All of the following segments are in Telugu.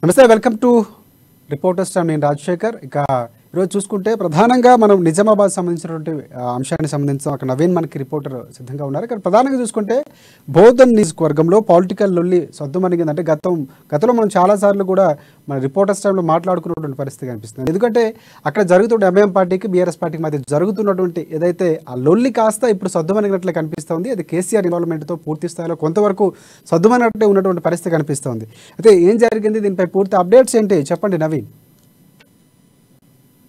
నమస్తే, వెల్కమ్ టు రిపోర్టర్స్ టైమ్. నేను రాజశేఖర్. ఇక ఈరోజు చూసుకుంటే ప్రధానంగా మనం నిజామాబాద్ సంబంధించినటువంటి అంశానికి సంబంధించిన అక్కడ నవీన్ మనకి రిపోర్టర్ సిద్ధంగా ఉన్నారు. ఇక్కడ ప్రధానంగా చూసుకుంటే బోధన్ నియోజకవర్గంలో పొలిటికల్ లొల్లి సద్దుమణిగింది. అంటే గతంలో మనం చాలాసార్లు కూడా మన రిపోర్టర్స్ టైంలో మాట్లాడుకున్నటువంటి పరిస్థితి కనిపిస్తుంది. ఎందుకంటే అక్కడ జరుగుతున్న ఎంఐఎం పార్టీకి బీఆర్ఎస్ పార్టీకి మధ్య జరుగుతున్నటువంటి ఏదైతే ఆ లొల్లి కాస్త ఇప్పుడు సద్దుమణిగినట్లే కనిపిస్తుంది. అది కేసీఆర్ ఇన్వాల్వ్మెంట్తో పూర్తి స్థాయిలో కొంతవరకు సద్దుమణినట్టే ఉన్నటువంటి పరిస్థితి కనిపిస్తుంది. అయితే ఏం జరిగింది, దీనిపై పూర్తి అప్డేట్స్ ఏంటి చెప్పండి నవీన్.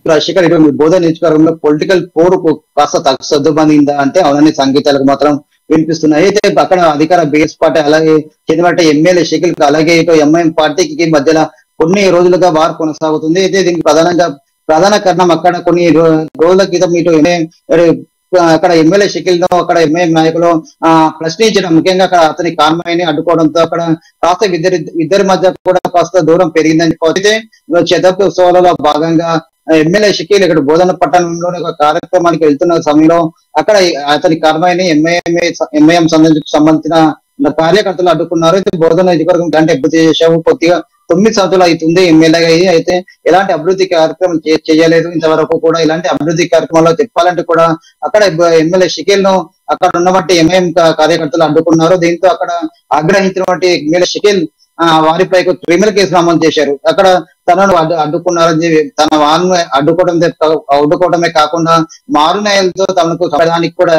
రాజశేఖర్, ఇటు బోధన నియోజకవర్గంలో పొలిటికల్ పోరు కాస్త సర్దుమణిగిందా అంటే అవునని సంకేతాలకు మాత్రం వినిపిస్తున్నాయి. అయితే అక్కడ అధికార బీఎస్ పార్టీ అలాగే చెందినట్టు ఎమ్మెల్యే షకీల్ అలాగే ఇటు ఎంఐఎం పార్టీకి మధ్యలో కొన్ని రోజులుగా వార్ కొనసాగుతుంది. అయితే దీనికి ప్రధాన కారణం అక్కడ కొన్ని రోజుల క్రితం ఇటు అక్కడ ఎమ్మెల్యే షకీల్ ను అక్కడ ఎంఐఎం నాయకులు ప్రశ్నించడం, ముఖ్యంగా అక్కడ అతని కాన్వాయ్ని అడ్డుకోవడంతో అక్కడ కాస్త ఇద్దరి మధ్య కూడా కాస్త దూరం పెరిగిందని చెప్పి శతాబ్ది ఉత్సవాలలో భాగంగా ఎమ్మెల్యే షకీల్ ఇక్కడ బోధన పట్టణంలోని ఒక కార్యక్రమానికి వెళ్తున్న సమయంలో అక్కడ అతని కాన్వాయ్ని ఎంఐఎం సంబంధించిన కార్యకర్తలు అడ్డుకున్నారు. అయితే బోధన నియోజకవర్గం అంటే అభివృద్ధి చేశావు, కొద్దిగా 9 సంవత్సరాలు అవుతుంది ఎమ్మెల్యేగా అయ్యి, అయితే ఎలాంటి అభివృద్ధి కార్యక్రమం చేయలేదు ఇంతవరకు కూడా. ఇలాంటి అభివృద్ధి కార్యక్రమాల్లో చెప్పాలంటే కూడా అక్కడ ఎమ్మెల్యే షకీల్ ను అక్కడ ఉన్నటువంటి ఎంఐఎం కార్యకర్తలు అడ్డుకున్నారు. దీంతో అక్కడ ఆగ్రహించినటువంటి ఎమ్మెల్యే షకీల్ వారిపై క్రిమినల్ కేసు నమోదు చేశారు. అక్కడ తనను అడ్డుకున్నారని తన వాళ్ళను అడ్డుకోవడమే కాకుండా మారునేలతో తనకు సమయానికి కూడా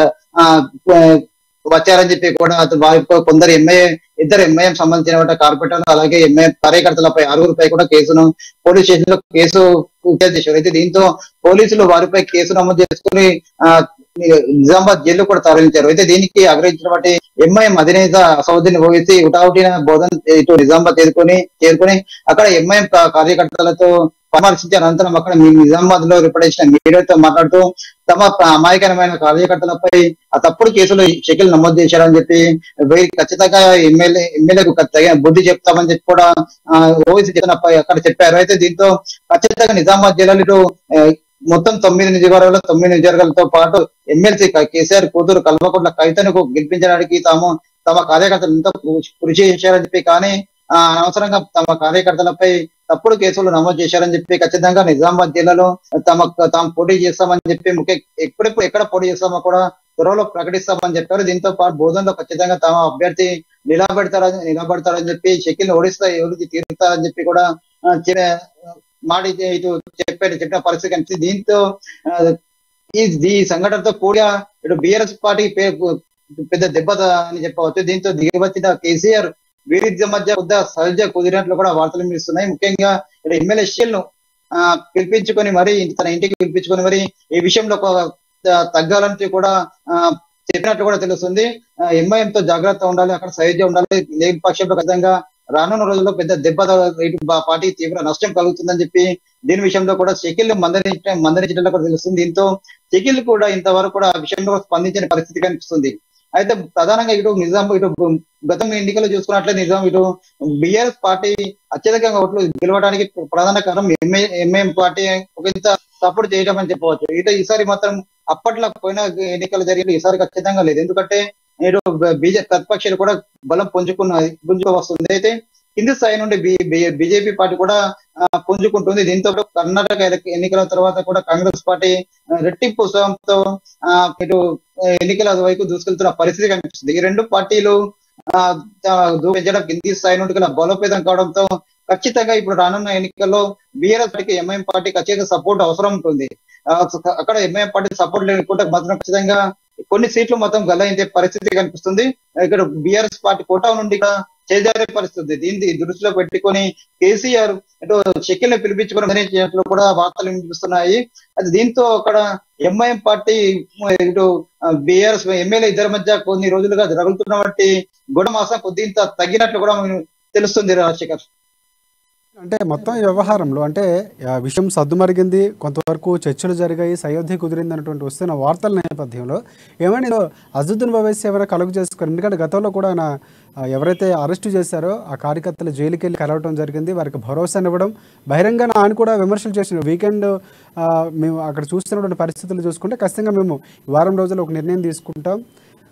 వచ్చారని చెప్పి కూడా వారి కొందరు ఇద్దరు ఎంఐఎం సంబంధించిన కార్పొరేటర్లు అలాగే ఎంఐఎం కార్యకర్తలపై 6గురిపై కూడా పోలీస్ స్టేషన్ లో కేసు చేశారు. అయితే దీంతో పోలీసులు వారిపై కేసు నమోదు చేసుకుని నిజామాబాద్ జైలు కూడా తరలించారు. అయితే దీనికి ఆగ్రహించినటువంటి ఎంఐఎం అధినేత అసౌద్దీన్ ఓవైసీ ఉటావుటిన బోధన్ ఇటు నిజామాబాద్ చేరుకుని అక్కడ ఎంఐఎం కార్యకర్తలతో పరామర్శించిన అనంతరం అక్కడ నిజామాబాద్ లో రిపోర్ట్ మీడియాతో మాట్లాడుతూ తమ అమాయకరమైన కార్యకర్తలపై ఆ తప్పుడు కేసులు షకీల్ నమోదు చేశారని చెప్పి ఖచ్చితంగా ఎమ్మెల్యేకు తగిన బుద్ధి చెప్తామని చెప్పి కూడా ఓవైసీ అక్కడ చెప్పారు. అయితే దీంతో ఖచ్చితంగా నిజామాబాద్ జిల్లాలో మొత్తం 9 నియోజకవర్గాలతో పాటు ఎమ్మెల్సీ కేసీఆర్ కూతురు కల్వకుంట్ల కవితను గెలిపించడానికి తమ కార్యకర్తలు ఎంతో కృషి చేశారని చెప్పి, కానీ అనవసరంగా తమ కార్యకర్తలపై తప్పుడు కేసులు నమోదు చేశారని చెప్పి ఖచ్చితంగా నిజామాబాద్ జిల్లాలో తాము పోటీ చేస్తామని చెప్పి ఎక్కడ పోటీ చేస్తామో కూడా త్వరలో ప్రకటిస్తామని చెప్పారు. దీంతో పాటు బోధనలో ఖచ్చితంగా తమ అభ్యర్థి నిలబడతారని చెప్పి షకీల్ ఓడిచి తీరుతారని చెప్పి కూడా ఇటు చెప్పిన పరిస్థితి కనిపిస్తుంది. దీంతో ఈ సంఘటనతో కూడా ఇటు బీఆర్ఎస్ పార్టీ పెద్ద దెబ్బ అని చెప్పవచ్చు. దీంతో దిగవచ్చిన కేసీఆర్ వీరిద్దరి మధ్య సహజ కుదిరినట్లు కూడా వార్తలు వినిపిస్తున్నాయి. ముఖ్యంగా ఇక్కడ ఎమ్మెల్యే షకీల్ ను పిలిపించుకొని మరి తన ఇంటికి పిలిపించుకొని మరి ఈ విషయంలో తగ్గాలని కూడా చెప్పినట్లు కూడా తెలుస్తుంది. ఎంఐఎంతో జాగ్రత్త ఉండాలి, అక్కడ సహజ ఉండాలి, లేని పక్షంలో ఖచ్చితంగా రానున్న రోజుల్లో పెద్ద దెబ్బ ఇటు పార్టీ తీవ్ర నష్టం కలుగుతుందని చెప్పి దీని విషయంలో కూడా షకీల్ మందరించడంలో కూడా తెలుస్తుంది. దీంతో షకీల్ కూడా ఇంతవరకు కూడా ఆ విషయంలో స్పందించిన పరిస్థితి కనిపిస్తుంది. అయితే ప్రధానంగా ఇటు గతం ఎన్నికలు చూసుకున్నట్లయితే ఇటు బీఆర్ఎస్ పార్టీ అత్యధికంగా ఓట్లు గెలవడానికి ప్రధాన కారణం ఎంఐఎం పార్టీ ఒకంత సపోర్ట్ చేయడం అని చెప్పవచ్చు. ఈసారి మాత్రం అప్పట్లో పోయిన ఎన్నికలు జరిగిన ఈసారి ఖచ్చితంగా లేదు. ఎందుకంటే నేడు ప్రతిపక్షాలు కూడా బలం పుంజుకు వస్తుంది. అయితే కింది స్థాయి నుండి బీజేపీ పార్టీ కూడా పుంజుకుంటుంది. దీంతో కర్ణాటక ఎన్నికల తర్వాత కూడా కాంగ్రెస్ పార్టీ రెట్టింపు ఉత్సాహంతో ఇటు ఎన్నికల వైపు దూసుకెళ్తున్న పరిస్థితి కనిపిస్తుంది. ఈ రెండు పార్టీలు దూపించడం కింది స్థాయి నుండి బలోపేతం కావడంతో ఖచ్చితంగా ఇప్పుడు రానున్న ఎన్నికల్లో బీఆర్ఎస్ పార్టీకి ఎంఐఎం పార్టీ ఖచ్చితంగా సపోర్ట్ అవసరం ఉంటుంది. అక్కడ ఎంఐఎం పార్టీ సపోర్ట్ లేకుంటే మాత్రం ఖచ్చితంగా కొన్ని సీట్లు మొత్తం గల్లంతే పరిస్థితి కనిపిస్తుంది. ఇక్కడ బీఆర్ఎస్ పార్టీ కోటా నుండి చేజారే పరిస్థితి. దీన్ని దృష్టిలో పెట్టుకొని కేసీఆర్ ఇటు షకీల్ ని పిలిపించుకుని కూడా వార్తలు వినిపిస్తున్నాయి. అది దీంతో అక్కడ ఎంఐఎం పార్టీ ఇటు బీఆర్ఎస్ ఎమ్మెల్యే ఇద్దరి మధ్య కొన్ని రోజులుగా జరుగుతున్నటువంటి గుణమాసం కొద్దింత తగ్గినట్లు కూడా తెలుస్తుంది రాజశేఖర్. అంటే మొత్తం ఈ వ్యవహారంలో అంటే విషయం సద్దుమరిగింది, కొంతవరకు చర్చలు జరిగాయి, సయోధ్య కుదిరింది అన్నటువంటి వస్తున్న వార్తల నేపథ్యంలో ఏమైనా అసదుద్దీన్ ఓవైసీ ఎవరైనా కలుగు చేసుకోరు. ఎందుకంటే గతంలో కూడా ఆయన ఎవరైతే అరెస్టు చేశారో ఆ కార్యకర్తలు జైలుకి వెళ్ళి కలవడం జరిగింది, వారికి భరోసానివ్వడం, బహిరంగ ఆయన కూడా విమర్శలు చేసిన వీకెండ్ మేము అక్కడ చూస్తున్నటువంటి పరిస్థితులు చూసుకుంటే ఖచ్చితంగా మేము వారం రోజులు ఒక నిర్ణయం తీసుకుంటాం,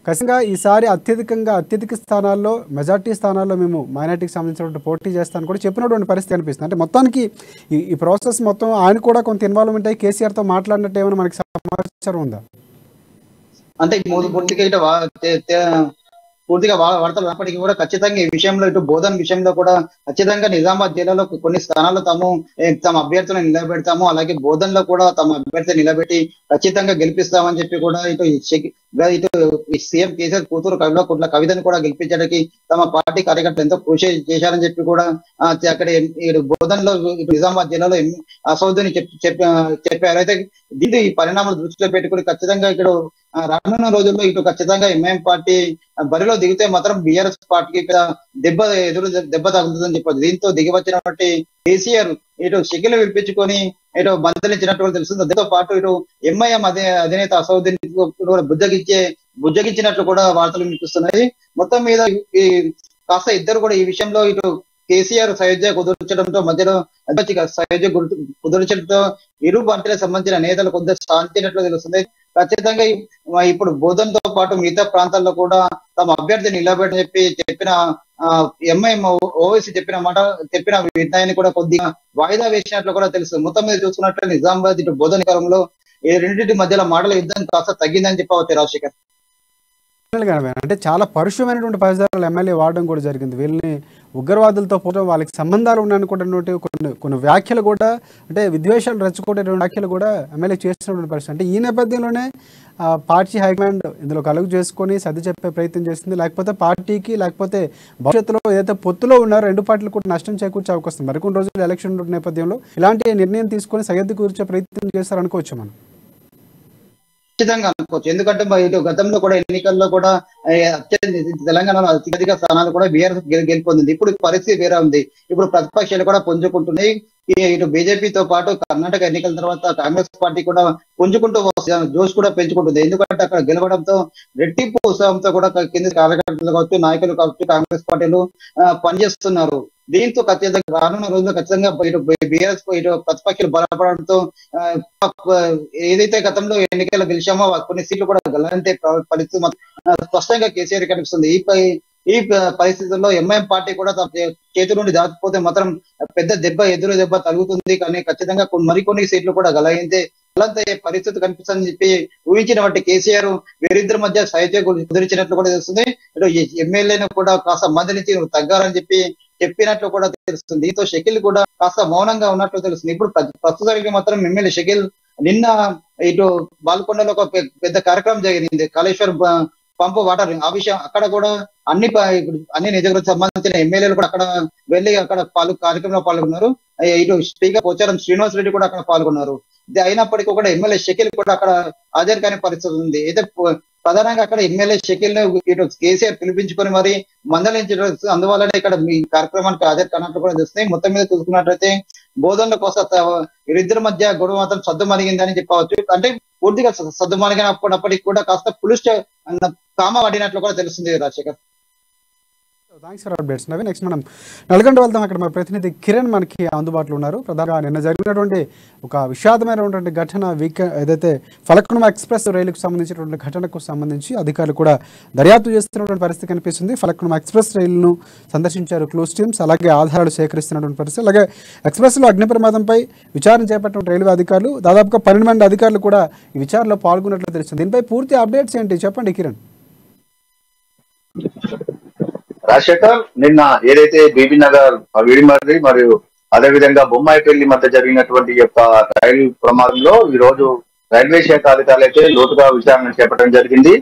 ఖచ్చితంగా ఈసారి అత్యధిక స్థానాల్లో మెజార్టీ స్థానాల్లో మేము మైనార్టీకి సంబంధించినటువంటి పోటీ చేస్తాను కూడా చెప్పినటువంటి పరిస్థితి అనిపిస్తుంది. అంటే మొత్తానికి ఈ ప్రాసెస్ మొత్తం ఆయన కూడా కొంత ఇన్వాల్వ్మెంట్ అయ్యి కేసీఆర్తో మాట్లాడినట్టు ఏమైనా మనకి సమాచారం ఉందా? అంటే పూర్తిగా వార్తలు ఉన్నప్పటికీ కూడా ఖచ్చితంగా ఈ విషయంలో ఇటు బోధన విషయంలో కూడా ఖచ్చితంగా నిజామాబాద్ జిల్లాలో కొన్ని స్థానాల్లో తమ అభ్యర్థులను నిలబెడతాము, అలాగే బోధనలో కూడా తమ అభ్యర్థిని నిలబెట్టి ఖచ్చితంగా గెలిపిస్తామని చెప్పి కూడా ఇటు సీఎం కేసీఆర్ కూతురు కవితను కూడా గెలిపించడానికి తమ పార్టీ కార్యకర్తలు ఎంతో కృషి చేశారని చెప్పి కూడా అక్కడ బోధనలో ఇటు నిజామాబాద్ జిల్లాలో అసౌద్దని చెప్పారు. అయితే దీంతో ఈ పరిణామాలు దృష్టిలో పెట్టుకుని ఖచ్చితంగా ఇక్కడ రానున్న రోజుల్లో ఇటు ఖచ్చితంగా ఎంఐఎం పార్టీ బరిలో దిగితే మాత్రం బీఆర్ఎస్ పార్టీకి దెబ్బ తగులుతుందని చెప్పారు. దీంతో దిగివచ్చినటువంటి కేసీఆర్ ఇటు షకిల్ విడిపించుకొని ఇటు మందలించినట్టు తెలుస్తుంది. దీంతో పాటు ఇటు ఎంఐఎం అధినేత అసౌద్దీన్ బుజ్జగించినట్లు కూడా వార్తలు వినిపిస్తున్నాయి. మొత్తం మీద కాస్త ఇద్దరు కూడా ఈ విషయంలో ఇటు కేసీఆర్ సయోధ్య కుదుర్చడంతో మధ్యలో సయోధ్య కుదుర్చడంతో ఇరు పార్టీలకు సంబంధించిన నేతలు కొంత శాంతినట్లు తెలుస్తుంది. ఖచ్చితంగా ఇప్పుడు బోధనతో పాటు మిగతా ప్రాంతాల్లో కూడా తమ అభ్యర్థిని నిలబెట్టని చెప్పిన ఎంఐఎం ఓవైసీ చెప్పిన నిర్ణయాన్ని కూడా కొద్దిగా వాయిదా వేసినట్లు కూడా తెలుస్తుంది. మొత్తం మీద చూసుకున్నట్లు నిజామాబాద్ ఇటు బోధన కాలంలో ఈ రెండింటి మధ్యలో మాటల యుద్ధం కాస్త తగ్గిందని చెప్పవచ్చు రాజశేఖర్. అంటే చాలా పరుషమైనటువంటి పదజాలాలు ఎమ్మెల్యే వాడడం కూడా జరిగింది. వీళ్ళని ఉగ్రవాదులతో పోవడం, వాళ్ళకి సంబంధాలు ఉన్నాయనుకుంటున్నటువంటి కొన్ని వ్యాఖ్యలు కూడా, అంటే విద్వేషాలు రెచ్చగొట్టేటువంటి వ్యాఖ్యలు కూడా ఎమ్మెల్యే చేస్తున్నటువంటి పరిస్థితి. అంటే ఈ నేపథ్యంలోనే పార్టీ హైకమాండ్ ఇందులో కలుగు చేసుకొని సర్ది చెప్పే ప్రయత్నం చేస్తుంది. లేకపోతే పార్టీకి, లేకపోతే భవిష్యత్తులో ఏదైతే పొత్తులో ఉన్నారో రెండు పార్టీలు కూడా నష్టం చేకూర్చే అవకాశం. మరికొన్ని రోజులు ఎలక్షన్ నేపథ్యంలో ఇలాంటి నిర్ణయం తీసుకొని సరిహద్దు కూర్చే ప్రయత్నం చేస్తారనుకోవచ్చు మనం. ఖచ్చితంగా అనుకోవచ్చు. ఎందుకంటే ఇటు గతంలో కూడా ఎన్నికల్లో కూడా తెలంగాణలో అత్యధిక స్థానాలు కూడా బీఆర్ఎస్ గెలుపొందింది. ఇప్పుడు పరిస్థితి వేరే ఉంది. ఇప్పుడు ప్రతిపక్షాలు కూడా పుంజుకుంటున్నాయి. ఇటు బీజేపీతో పాటు కర్ణాటక ఎన్నికల తర్వాత కాంగ్రెస్ పార్టీ కూడా పుంజుకుంటూ జోష్ కూడా పెంచుకుంటుంది. ఎందుకంటే అక్కడ గెలవడంతో రెట్టింపు ఉత్సాహంతో కూడా కింద కార్యకర్తలు కావచ్చు, నాయకులు కావచ్చు, కాంగ్రెస్ పార్టీలు పనిచేస్తున్నారు. దీంతో ఖచ్చితంగా రానున్న రోజుల్లో ఖచ్చితంగా ఇటు బీఆర్ఎస్ ఇటు ప్రతిపక్షాలు బలపడడంతో ఏదైతే గతంలో ఎన్నికల్లో గెలిచామో కొన్ని సీట్లు కూడా గెలంటే పరిస్థితి స్పష్టంగా కేసీఆర్ కనిపిస్తుంది. ఈ పరిస్థితుల్లో ఎంఐఎం పార్టీ కూడా చేతి నుండి దాటిపోతే మాత్రం పెద్ద ఎదురు దెబ్బ తగులుతుంది. కానీ ఖచ్చితంగా మరికొన్ని సీట్లు కూడా గలంతయ్యే పరిస్థితి కనిపిస్తుందని చెప్పి ఊహించినటువంటి కేసీఆర్ వీరిద్దరి మధ్య సైత్య కుదిరించినట్లు కూడా తెలుస్తుంది. ఇటు ఎమ్మెల్యేను కూడా కాస్త మందలించి తగ్గాలని చెప్పినట్లు కూడా తెలుస్తుంది. దీంతో షకిల్ కూడా కాస్త మౌనంగా ఉన్నట్లు తెలుస్తుంది. ఇప్పుడు ప్రస్తుతానికి మాత్రం ఎమ్మెల్యే షకిల్ నిన్న ఇటు బాల్కొండలో ఒక పెద్ద కార్యక్రమం జరిగింది, కాళేశ్వరం పంపు వాటర్. ఆ విషయం అక్కడ కూడా అన్ని నియోజకవర్గాలకు సంబంధించిన ఎమ్మెల్యేలు కూడా అక్కడ వెళ్ళి అక్కడ కార్యక్రమంలో పాల్గొన్నారు. ఇటు స్పీకర్ పోచారం శ్రీనివాస్ రెడ్డి కూడా అక్కడ పాల్గొన్నారు. అయినప్పటికీ కూడా ఎమ్మెల్యే షకిల్ కూడా అక్కడ హాజరు కాని పరిస్థితి ఉంది. అయితే ప్రధానంగా అక్కడ ఎమ్మెల్యే షకిల్ ను ఇటు కేసీఆర్ పిలిపించుకొని మరి మందలించడం, అందువల్లనే ఇక్కడ మీ కార్యక్రమానికి హాజరు కానట్లు కూడా తెలుస్తున్నాయి. మొత్తం మీద చూసుకున్నట్లయితే బోధనలో కోసం వీరిద్దరి మధ్య గొడవ మాత్రం సద్దుమణిగిందని చెప్పవచ్చు. అంటే పూర్తిగా సద్దుమణిగినప్పటికీ కూడా కాస్త పులుష కామ పడినట్లు కూడా తెలుస్తుంది Rajasekhar. Thanks for updates Naveen. Next మనం నల్గొండ వెళ్దాం. అక్కడ మన ప్రతినిధి కిరణ్ మనకి అందుబాటులో ఉన్నారు. ప్రధానంగా నిన్న జరిగినటువంటి ఒక విషాదమైనటువంటి ఘటన, ఏదైతే ఫలక్నుమా ఎక్స్ప్రెస్ రైలుకు సంబంధించినటువంటి ఘటనకు సంబంధించి అధికారులు కూడా దర్యాప్తు చేస్తున్నటువంటి పరిస్థితి కనిపిస్తుంది. ఫలక్నుమా ఎక్స్ప్రెస్ రైలును సందర్శించారు క్లూస్ టీమ్స్, అలాగే ఆధారాలు సేకరిస్తున్నటువంటి పరిస్థితి. అలాగే ఎక్స్ప్రెస్లో అగ్ని ప్రమాదంపై విచారణ చేపట్టిన రైల్వే అధికారులు, దాదాపుగా 12 మంది అధికారులు కూడా ఈ విచారణలో పాల్గొన్నట్లు తెలుస్తుంది. దీనిపై పూర్తి అప్డేట్స్ ఏంటి చెప్పండి కిరణ్. రాజశేఖర్, నిన్న ఏదైతే బీబీ నగర్ విడిమర్రి మరియు అదేవిధంగా బొమ్మాయిపల్లి మధ్య జరిగినటువంటి యొక్క రైలు ప్రమాదంలో ఈ రోజు రైల్వే శాఖ అధికారులు అయితే లోతుగా విచారణ చేపట్టడం జరిగింది.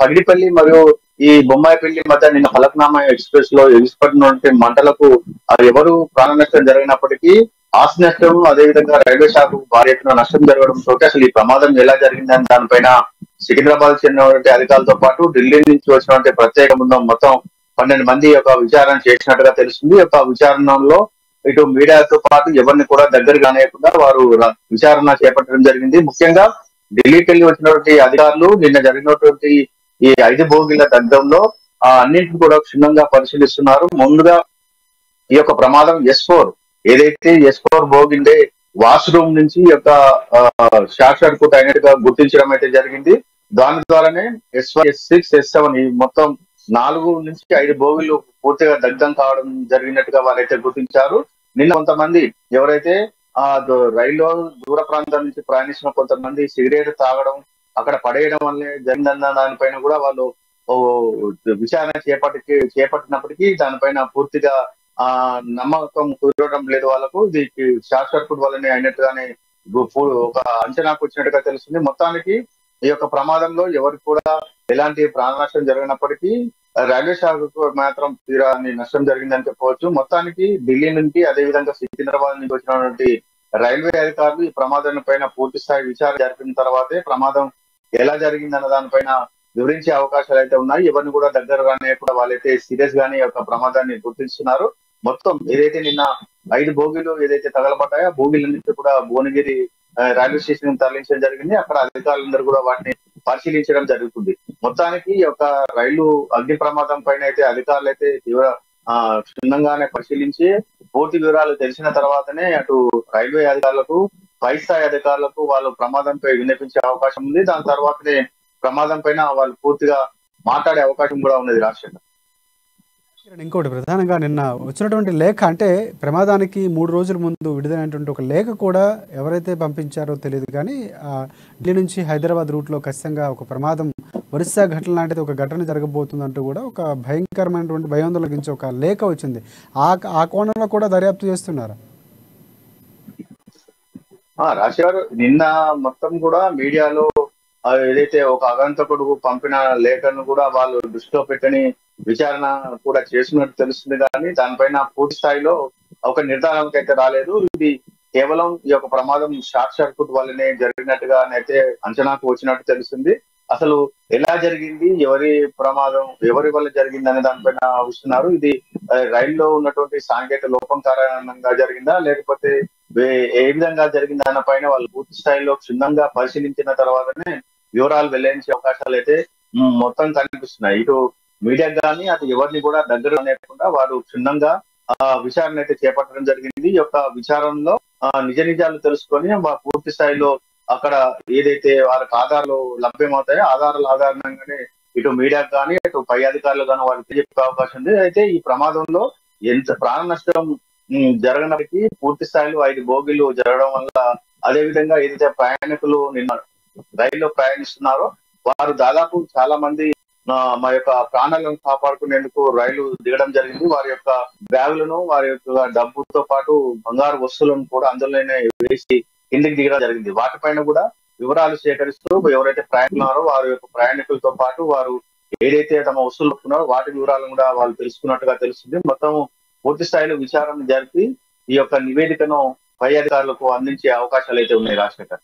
పగిడిపల్లి మరియు ఈ బొమ్మాయిపల్లి మధ్య నిన్న ఫలక్నామా ఎక్స్ప్రెస్ లో ఎగిసిపడినటువంటి మంటలకు ఎవరు ప్రాణ నష్టం జరిగినప్పటికీ ఆస్తి నష్టం, అదేవిధంగా రైల్వే శాఖకు భారీ ఎత్తున నష్టం జరగడంతో అసలు ఈ ప్రమాదం ఎలా జరిగిందని దానిపైన సికింద్రాబాద్ చెందినటువంటి అధికారులతో పాటు ఢిల్లీ నుంచి వచ్చినటువంటి ప్రత్యేక బృందం మొత్తం 12 మంది యొక్క విచారణ చేసినట్టుగా తెలుస్తుంది. యొక్క విచారణలో ఇటు మీడియాతో పాటు ఎవరిని కూడా దగ్గర కానియకుండా వారు విచారణ చేపట్టడం జరిగింది. ముఖ్యంగా ఢిల్లీకి వెళ్ళి వచ్చినటువంటి అధికారులు నిన్న జరిగినటువంటి ఈ 5 బోగీల దగ్ధంలో అన్నింటిని కూడా క్షుణ్ణంగా పరిశీలిస్తున్నారు. ముందుగా ఈ యొక్క ప్రమాదం S4 ఏదైతే S4 బోగిండే వాష్రూమ్ నుంచి యొక్క షార్ట్ సర్క్యూట్ అయినట్టుగా గుర్తించడం అయితే జరిగింది. దాని ద్వారానే S6, S7 ఈ మొత్తం 4 నుంచి 5 బోగీలు పూర్తిగా దగ్ధం కావడం జరిగినట్టుగా వారైతే గుర్తించారు. నిన్న కొంతమంది ఎవరైతే రైల్లో దూర ప్రాంతాల నుంచి ప్రయాణించిన కొంతమంది సిగరెట్ తాగడం అక్కడ పడేయడం వల్లే జరిగిందన్న దానిపైన కూడా వాళ్ళు విచారణ చేపట్టినప్పటికీ దానిపైన పూర్తిగా నమ్మకం కుదరడం లేదు వాళ్ళకు. ఇది షార్ట్ సర్క్యూట్ వల్లనే అయినట్టుగానే ఒక అంచనాకు వచ్చినట్టుగా తెలుస్తుంది. మొత్తానికి ఈ యొక్క ప్రమాదంలో ఎవరికి కూడా ఎలాంటి ప్రాణ నష్టం జరిగినప్పటికీ రైల్వే శాఖకు మాత్రం తీరాని నష్టం జరిగిందని చెప్పవచ్చు. మొత్తానికి ఢిల్లీ నుంచి అదేవిధంగా సికింద్రాబాద్ నుంచి వచ్చినటువంటి రైల్వే అధికారులు ఈ ప్రమాదం పైన పూర్తి స్థాయి విచారణ జరిపిన తర్వాతే ప్రమాదం ఎలా జరిగిందన్న దానిపైన వివరించే అవకాశాలు అయితే ఉన్నాయి. ఎవరిని కూడా దగ్గర రానియకుండా వాళ్ళైతే సీరియస్ గానే ఈ యొక్క ప్రమాదాన్ని గుర్తిస్తున్నారు. మొత్తం ఏదైతే నిన్న 5 బోగీలు ఏదైతే తగలబడ్డాయో ఆ బోగీలన్నింటినీ కూడా భువనగిరి రైల్వే స్టేషన్ తరలించడం జరిగింది. అక్కడ అధికారులందరూ కూడా వాటిని పరిశీలించడం జరుగుతుంది. మొత్తానికి ఈ యొక్క రైలు అగ్ని ప్రమాదం పైన అయితే అధికారులు అయితే తీవ్ర క్షుణ్ణంగానే పరిశీలించి పూర్తి వివరాలు తెలిసిన తర్వాతనే అటు రైల్వే అధికారులకు పై స్థాయి అధికారులకు వాళ్ళు ప్రమాదంపై విన్నపించే అవకాశం ఉంది. దాని తర్వాతనే ప్రమాదం పైన వాళ్ళు పూర్తిగా మాట్లాడే అవకాశం కూడా ఉన్నది. రాజశేఖర్, ఇంకోటి ప్రధానంగా నిన్న వచ్చినటువంటి లేఖ అంటే ప్రమాదానికి 3 రోజుల ముందు విడుదలైనటువంటి ఒక లేఖ కూడా ఎవరైతే పంపించారో తెలియదు, కానీ ఢిల్లీ నుంచి హైదరాబాద్ రూట్లో ఖచ్చితంగా ఒక ప్రమాదం వరుస ఘటన లాంటిది ఒక ఘటన జరగబోతుందంటూ కూడా ఒక భయంకరమైనటువంటి భయాందోళన కలిగించే ఒక లేఖ వచ్చింది. ఆ కోణంలో కూడా దర్యాప్తు చేస్తున్నారు. రాజశేఖర్, నిన్న మొత్తం కూడా మీడియాలో ఏదైతే ఒక ఆగంతకుడు పంపిన లేఖను కూడా వాళ్ళు దృష్టిలో పెట్టని విచారణ కూడా చేసినట్టు తెలుస్తుంది, కానీ దానిపైన పూర్తి స్థాయిలో ఒక నిర్ధారణకు అయితే రాలేదు. ఇది కేవలం ఈ యొక్క ప్రమాదం షార్ట్ సర్క్యూట్ వల్లనే జరిగినట్టుగా అయితే అంచనాకు వచ్చినట్టు తెలుస్తుంది. అసలు ఎలా జరిగింది, ఎవరి ప్రమాదం ఎవరి వల్ల జరిగింది అనే దానిపైన వస్తున్నారు. ఇది రైల్లో ఉన్నటువంటి సాంకేతిక లోపం కారణంగా జరిగిందా లేకపోతే ఏ విధంగా జరిగింది అన్న పైన వాళ్ళు పూర్తి స్థాయిలో క్షుణ్ణంగా పరిశీలించిన తర్వాతనే వివరాలు వెల్లడించే అవకాశాలు అయితే మొత్తం కనిపిస్తున్నాయి. ఇటు మీడియా కానీ అటు ఎవరిని కూడా దగ్గర లేకుండా వారు క్షుణ్ణంగా విచారణ అయితే చేపట్టడం జరిగింది. ఈ యొక్క విచారణలో నిజ నిజాలు తెలుసుకొని పూర్తి స్థాయిలో అక్కడ ఏదైతే వాళ్ళకి ఆధారాలు లభ్యమవుతాయో ఆధారాల ఆధారంగానే ఇటు మీడియాకు కానీ అటు పై అధికారులు కానీ వాళ్ళకి చెప్పే అవకాశం ఉంది. అయితే ఈ ప్రమాదంలో ఎంత ప్రాణ నష్టం జరగడానికి పూర్తి స్థాయిలో 5 బోగీలు జరగడం వల్ల, అదే విధంగా ఏదైతే ప్రయాణికులు నిన్న రైల్లో ప్రయాణిస్తున్నారో వారు దాదాపు చాలా మంది మా యొక్క ప్రాణాలను కాపాడుకునేందుకు రైలు దిగడం జరిగింది. వారి యొక్క బ్యాగులను వారి యొక్క డబ్బుతో పాటు బంగారు వస్తువులను కూడా అందులోనే వేసి కిందికి దిగడం జరిగింది. వాటిపైన కూడా వివరాలు సేకరిస్తూ ఎవరైతే ప్రయాణికున్నారో వారి యొక్క ప్రయాణికులతో పాటు వారు ఏదైతే తమ వస్తువులు ఉన్నారో వాటి వివరాలను కూడా వాళ్ళు తెలుసుకున్నట్టుగా తెలుస్తుంది. మొత్తం పూర్తి స్థాయిలో విచారణ జరిపి ఈ యొక్క నివేదికను పై అధికారులకు అందించే అవకాశాలు అయితే ఉన్నాయి. రాజశేఖర్,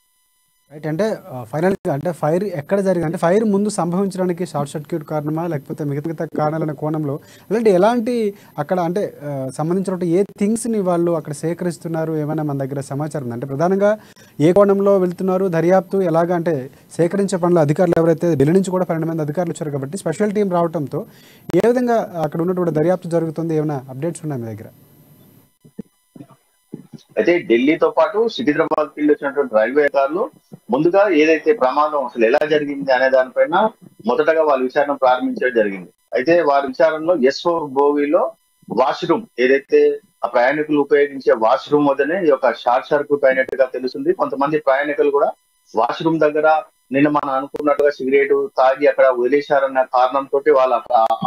రైట్. అంటే ఫైనల్గా అంటే ఫైర్ ఎక్కడ జరిగింది, అంటే ఫైర్ ముందు సంభవించడానికి షార్ట్ సర్క్యూట్ కారణమా లేకపోతే మిగతా కారణాలనే కోణంలో అలాంటి ఎలాంటి అక్కడ అంటే సంబంధించినటువంటి ఏ థింగ్స్ని వాళ్ళు అక్కడ సేకరిస్తున్నారు, ఏమైనా మన దగ్గర సమాచారం ఉంది? అంటే ప్రధానంగా ఏ కోణంలో వెళ్తున్నారు, దర్యాప్తు ఎలాగా అంటే సేకరించే పనులు అధికారులు ఎవరైతే ఢిల్లీ నుంచి కూడా 12 మంది అధికారులు వచ్చారు కాబట్టి స్పెషల్ టీం రావడంతో ఏ విధంగా అక్కడ ఉన్నటువంటి దర్యాప్తు జరుగుతుంది, ఏమైనా అప్డేట్స్ ఉన్నాయి మీ దగ్గర? అయితే ఢిల్లీతో పాటు సికింద్రాబాద్ కి వచ్చినటువంటి రైల్వే అధికారులు ముందుగా ఏదైతే ప్రమాదం అసలు ఎలా జరిగింది అనే దానిపైన మొదటగా వాళ్ళ విచారణ ప్రారంభించడం జరిగింది. అయితే వారి విచారణలో S4 బోగీలో వాష్రూమ్ ఏదైతే ఆ ప్రయాణికులు ఉపయోగించే వాష్రూమ్ వద్దనే ఈ యొక్క షార్ట్ సర్క్యూట్ అయినట్టుగా తెలుస్తుంది. కొంతమంది ప్రయాణికులు కూడా వాష్రూమ్ దగ్గర నిన్న మనం అనుకున్నట్టుగా సిగరెట్ తాగి అక్కడ వదిలేశారన్న కారణంతో వాళ్ళు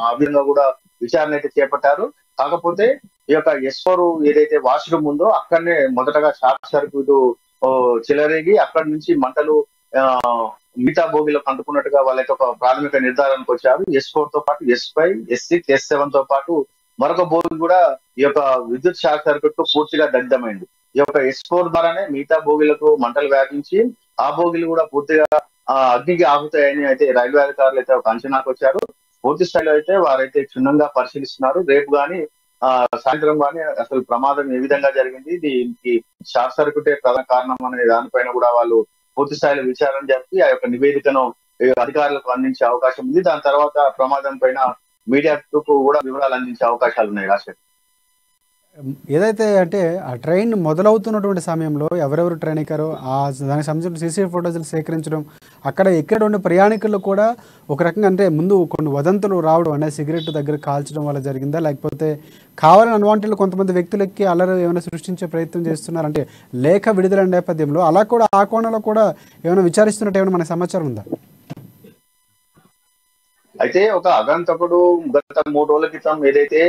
ఆ విధంగా కూడా విచారణ అయితే చేపట్టారు. కాకపోతే ఈ యొక్క S4 ఏదైతే వాష్రూమ్ ఉందో అక్కడనే మొదటగా షార్ట్ సర్క్యూట్ చెలరేగి అక్కడి నుంచి మంటలు మిగతా బోగిలకు అంటుకున్నట్టుగా వాళ్ళైతే ఒక ప్రాథమిక నిర్ధారణకు వచ్చారు. S4 తో పాటు S5, S6, S7 తో పాటు మరొక బోగి కూడా ఈ యొక్క విద్యుత్ షార్ట్ సర్క్యూట్ తో పూర్తిగా దగ్ధమైంది. ఈ యొక్క S4 ద్వారానే మిగతా బోగిలకు మంటలు వ్యాపించి ఆ బోగిలు కూడా పూర్తిగా అగ్నికి ఆగుతాయని అయితే రైల్వే అధికారులు అయితే ఒక అంచనాకు వచ్చారు. పూర్తి స్థాయిలో అయితే వారైతే క్షుణ్ణంగా పరిశీలిస్తున్నారు. రేపు కానీ సాయంత్రం కానీ అసలు ప్రమాదం ఏ విధంగా జరిగింది, దీనికి షార్ట్ సర్క్యూటే ప్రధాన కారణం అనే దానిపైన కూడా వాళ్ళు పూర్తి స్థాయిలో విచారణ జరిపి ఆ యొక్క నివేదికను అధికారులకు అందించే అవకాశం ఉంది. దాని తర్వాత ప్రమాదం పైన మీడియాకు కూడా వివరాలు అందించే అవకాశాలు ఉన్నాయి. రాజశేఖర్, ఏదైతే అంటే ఆ ట్రైన్ మొదలవుతున్నటువంటి సమయంలో ఎవరెవరు ట్రైన్ ఎక్కారో దానికి సంబంధించిన సీసీ ఫోటోలు సేకరించడం, అక్కడ ఎక్కడ ఉండే ప్రయాణికులు కూడా ఒక రకంగా అంటే ముందు కొన్ని వదంతులు రావడం అంటే సిగరెట్ దగ్గర కాల్చడం వల్ల జరిగిందా, లేకపోతే కావాలని అన్వాంటెడ్ కొంతమంది వ్యక్తులకి అల్లరి ఏమైనా సృష్టించే ప్రయత్నం చేస్తున్నారంటే లేఖ విడుదల నేపథ్యంలో అలా కూడా ఆ కోణంలో కూడా ఏమైనా విచారిస్తున్నట్టు ఏమైనా మనకు సమాచారం ఉందా? అయితే ఒక అగంతకుడు గత 3 రోజుల క్రితం ఏదైతే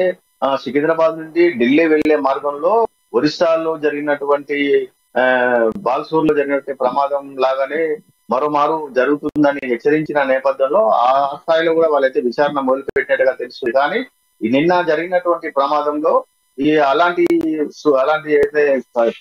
సికింద్రాబాద్ నుండి ఢిల్లీ వెళ్లే మార్గంలో ఒరిస్సాలో జరిగినటువంటి బాల్సూర్ లో జరిగినటువంటి ప్రమాదం లాగానే మరోమారు జరుగుతుందని హెచ్చరించిన నేపథ్యంలో ఆ స్థాయిలో కూడా వాళ్ళైతే విచారణ మొదలుపెట్టినట్టుగా తెలుసు. కానీ నిన్న జరిగినటువంటి ప్రమాదంలో అలాంటి అయితే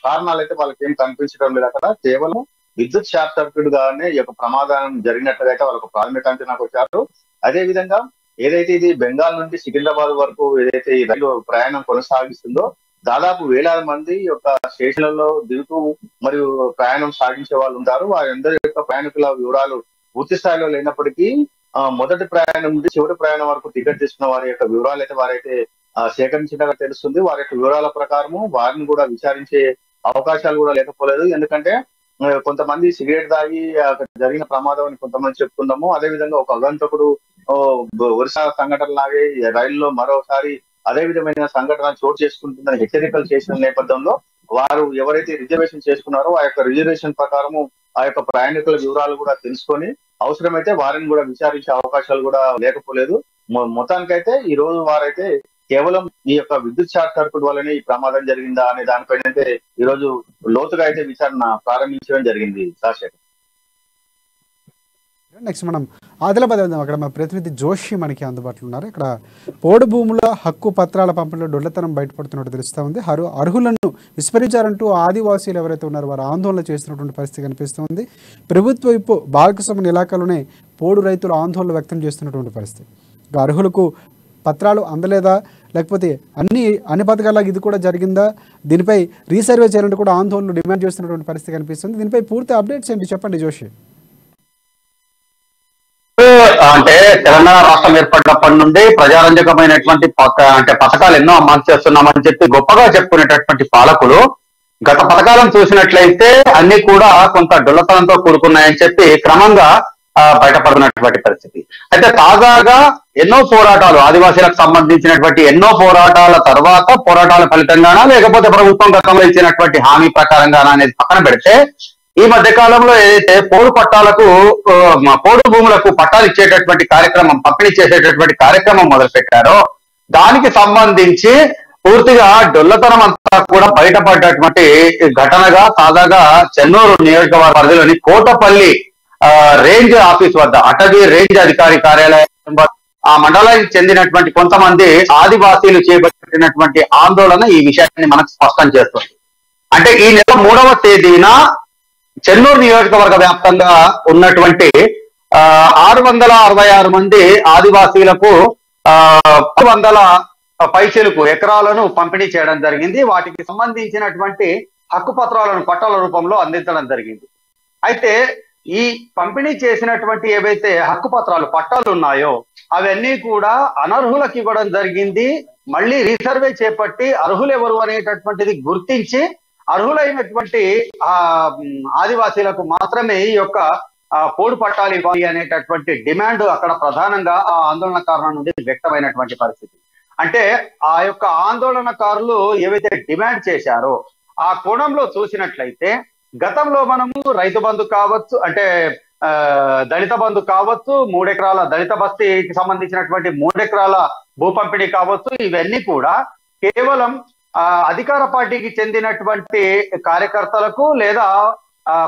కారణాలు అయితే వాళ్ళకి ఏం కనిపించడం లేదు. అక్కడ కేవలం విద్యుత్ షార్ట్ సర్క్యూట్ గానే ఈ యొక్క ప్రమాదం జరిగినట్టుగా అయితే వాళ్ళకు ప్రాథమిక అంచనాకు వచ్చారు. అదే విధంగా ఏదైతే ఇది బెంగాల్ నుండి సికింద్రాబాద్ వరకు ఏదైతే ఈ రైలు ప్రయాణం కొనసాగిస్తుందో దాదాపు వేలాది మంది యొక్క స్టేషన్లలో దిగుతూ మరియు ప్రయాణం సాగించే వాళ్ళు ఉంటారు. వారందరి యొక్క ప్రయాణికుల వివరాలు పూర్తి స్థాయిలో లేనప్పటికీ మొదటి ప్రయాణం నుండి చివరి ప్రయాణం వరకు టికెట్ తీసుకున్న వారి యొక్క వివరాలు అయితే వారైతే సేకరించినట్టుగా తెలుస్తుంది. వారి యొక్క వివరాల ప్రకారము వారిని కూడా విచారించే అవకాశాలు కూడా లేకపోలేదు. ఎందుకంటే కొంతమంది సిగరెట్ తాగి అక్కడ జరిగిన ప్రమాదం అని కొంతమంది చెప్తున్నాము. అదే విధంగా ఒక అగంతకుడు ఒరిస్సా సంఘటన లాగే రైల్లో మరోసారి అదే విధమైన సంఘటన చోటు చేసుకుంటుందని హెచ్చరికలు చేసిన నేపథ్యంలో వారు ఎవరైతే రిజర్వేషన్ చేసుకున్నారో ఆ యొక్క రిజర్వేషన్ ప్రకారము ఆ యొక్క ప్రయాణికుల వివరాలు కూడా తెలుసుకొని అవసరమైతే వారిని కూడా విచారించే అవకాశాలు కూడా లేకపోలేదు. మొత్తానికైతే ఈ రోజు వారైతే కేవలం ఈ యొక్క విద్యుత్ షార్ట్ సర్క్యూట్ వల్లనే ఈ ప్రమాదం జరిగిందా అనే దానిపైన అయితే ఈ రోజు లోతుగా అయితే విచారణ ప్రారంభించడం జరిగింది. రాజశేఖర్, నెక్స్ట్ మనం ఆదిలాబాద్ వెళ్దాం. అక్కడ మా ప్రతినిధి జోషి మనకి అందుబాటులో ఉన్నారు. ఇక్కడ పోడు భూముల హక్కు పత్రాల పంపిణీలో డొల్లతనం బయటపడుతున్నట్టు తెలుస్తూ ఉంది. అర్హులను విస్మరించారంటూ ఆదివాసీలు ఎవరైతే ఉన్నారో వారు ఆందోళన చేస్తున్నటువంటి పరిస్థితి కనిపిస్తుంది. ప్రభుత్వ వైపు బాల్కసుమన్ ఇలాకాలోనే పోడు రైతులు ఆందోళన వ్యక్తం చేస్తున్నటువంటి పరిస్థితి. అర్హులకు పత్రాలు అందలేదా, లేకపోతే అన్ని పథకాలకు ఇది కూడా జరిగిందా, దీనిపై రీసర్వే చేయాలంటే కూడా ఆందోళనలు డిమాండ్ చేస్తున్నటువంటి పరిస్థితి కనిపిస్తుంది. దీనిపై పూర్తి అప్డేట్స్ ఏంటి చెప్పండి జోషి. అంటే తెలంగాణ రాష్ట్రం ఏర్పడినప్పటి నుండి ప్రజారంజకమైనటువంటి పథకాలు ఎన్నో అమలు చేస్తున్నామని చెప్పి గొప్పగా చెప్పుకునేటటువంటి పాలకులు గత పథకాలను చూసినట్లయితే అన్ని కూడా కొంత డొల్లతనంతో కూడుకున్నాయని చెప్పి క్రమంగా బయటపడుతున్నటువంటి పరిస్థితి. అయితే తాజాగా ఎన్నో పోరాటాలు ఆదివాసీలకు సంబంధించినటువంటి ఎన్నో పోరాటాల తర్వాత పోరాటాల ఫలితంగానా లేకపోతే ప్రభుత్వం గతంలో ఇచ్చినటువంటి హామీ ప్రకారంగానా అనేది పక్కన పెడితే ఈ మధ్య కాలంలో ఏదైతే పోడు భూములకు పట్టాలు ఇచ్చేటటువంటి కార్యక్రమం పంపిణీ చేసేటటువంటి కార్యక్రమం మొదలు పెట్టారో దానికి సంబంధించి పూర్తిగా డొల్లతనం అంతా కూడా బయటపడ్డటువంటి ఘటనగా తాజాగా చెన్నూరు నియోజకవర్గ పరిధిలోని కోటపల్లి రేంజ్ ఆఫీస్ వద్ద అటవీ రేంజ్ అధికారి కార్యాలయం ఆ మండలానికి చెందినటువంటి కొంతమంది ఆదివాసీలు చేపట్టినటువంటి ఆందోళన ఈ విషయాన్ని మనకు స్పష్టం చేస్తుంది. అంటే ఈ నెల 3వ తేదీన చెన్నూరు నియోజకవర్గ వ్యాప్తంగా ఉన్నటువంటి 666 మంది ఆదివాసీలకు 100 పైసలకు ఎకరాలను పంపిణీ చేయడం జరిగింది. వాటికి సంబంధించినటువంటి హక్కు పత్రాలను పట్టాల రూపంలో అందించడం జరిగింది. అయితే ఈ పంపిణీ చేసినటువంటి ఏవైతే హక్కు పత్రాలు పట్టాలు ఉన్నాయో అవన్నీ కూడా అనర్హులకు ఇవ్వడం జరిగింది. మళ్ళీ రీసర్వే చేపట్టి అర్హులు ఎవరు అనేటటువంటిది గుర్తించి అర్హులైనటువంటి ఆదివాసీలకు మాత్రమే ఈ యొక్క పోడు పట్టాలు ఇవ్వాలి అనేటటువంటి డిమాండ్ అక్కడ ప్రధానంగా ఆ ఆందోళనకారుల నుండి వ్యక్తమైనటువంటి పరిస్థితి. అంటే ఆ యొక్క ఆందోళనకారులు ఏవైతే డిమాండ్ చేశారో ఆ కోణంలో చూసినట్లయితే గతంలో మనము రైతు బంధు కావచ్చు, అంటే దళిత బంధు కావచ్చు, 3 ఎకరాల దళిత బస్తీకి సంబంధించినటువంటి 3 ఎకరాల భూ పంపిణీ కావచ్చు, ఇవన్నీ కూడా కేవలం అధికార పార్టీకి చెందినటువంటి కార్యకర్తలకు లేదా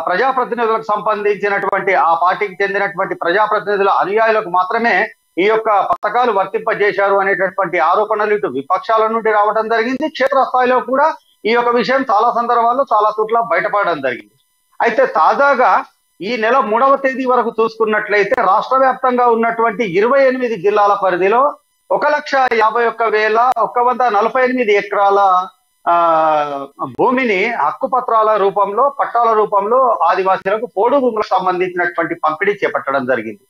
ప్రజాప్రతినిధులకు సంబంధించినటువంటి ఆ పార్టీకి చెందినటువంటి ప్రజాప్రతినిధుల అనుయాయులకు మాత్రమే ఈ యొక్క పథకాలు వర్తింపజేశారు అనేటటువంటి ఆరోపణలు ఇటు విపక్షాల నుండి రావడం జరిగింది. క్షేత్రస్థాయిలో కూడా ఈ యొక్క విషయం చాలా సందర్భాల్లో చాలా చోట్ల బయటపడడం జరిగింది. అయితే తాజాగా ఈ నెల 3వ తేదీ వరకు చూసుకున్నట్లయితే రాష్ట్ర వ్యాప్తంగా ఉన్నటువంటి 28 జిల్లాల పరిధిలో 1,51,148 ఎకరాల భూమిని హక్కు పత్రాల రూపంలో పట్టాల రూపంలో ఆదివాసీలకు పోడు భూములకు సంబంధించినటువంటి పంపిణీ చేపట్టడం జరిగింది.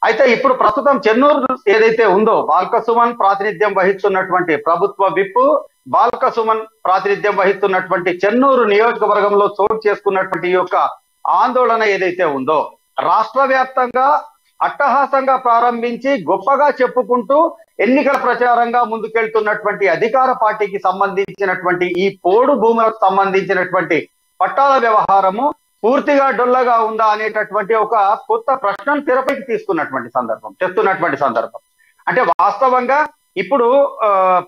అయితే ఇప్పుడు ప్రస్తుతం చెన్నూరు ఏదైతే ఉందో బాల్కసుమన్ ప్రాతినిధ్యం వహిస్తున్నటువంటి ప్రభుత్వ విప్ బాల్క సుమన్ ప్రాతినిధ్యం వహిస్తున్నటువంటి చెన్నూరు నియోజకవర్గంలో చోటు చేసుకున్నటువంటి ఈ యొక్క ఆందోళన ఏదైతే ఉందో రాష్ట్ర వ్యాప్తంగా అట్టహాసంగా ప్రారంభించి గొప్పగా చెప్పుకుంటూ ఎన్నికల ప్రచారంగా ముందుకెళ్తున్నటువంటి అధికార పార్టీకి సంబంధించినటువంటి ఈ పోడు భూములకు సంబంధించినటువంటి పట్టాల వ్యవహారము పూర్తిగా డొల్లగా ఉందా అనేటటువంటి ఒక కొత్త ప్రశ్నను తెరపైకి తెస్తున్నటువంటి సందర్భం అంటే వాస్తవంగా ఇప్పుడు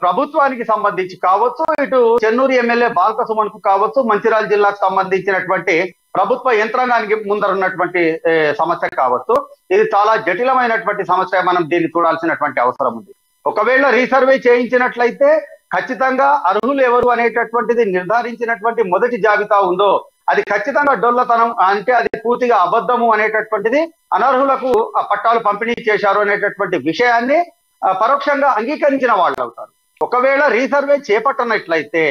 ప్రభుత్వానికి సంబంధించి కావచ్చు, ఇటు చెన్నూరు ఎమ్మెల్యే బాల్క సుమన్ కు కావచ్చు, మంచిర్యాల జిల్లాకు సంబంధించినటువంటి ప్రభుత్వ యంత్రాంగానికి ముందరున్నటువంటి సమస్య కావచ్చు, ఇది చాలా జటిలమైనటువంటి సమస్య. మనం దీన్ని చూడాల్సినటువంటి అవసరం ఉంది. ఒకవేళ రీసర్వే చేయించినట్లయితే ఖచ్చితంగా అర్హులు ఎవరు అనేటటువంటిది నిర్ధారించినటువంటి మొదటి జాబితా ఉందో అది ఖచ్చితంగా డొల్లతనం, అంటే అది పూర్తిగా అబద్ధము అనేటటువంటిది, అనర్హులకు పట్టాలు పంపిణీ చేశారు అనేటటువంటి విషయాన్ని పరోక్షంగా అంగీకరించిన వాళ్ళు అవుతారు. ఒకవేళ రీసర్వే చేపట్టనట్లయితే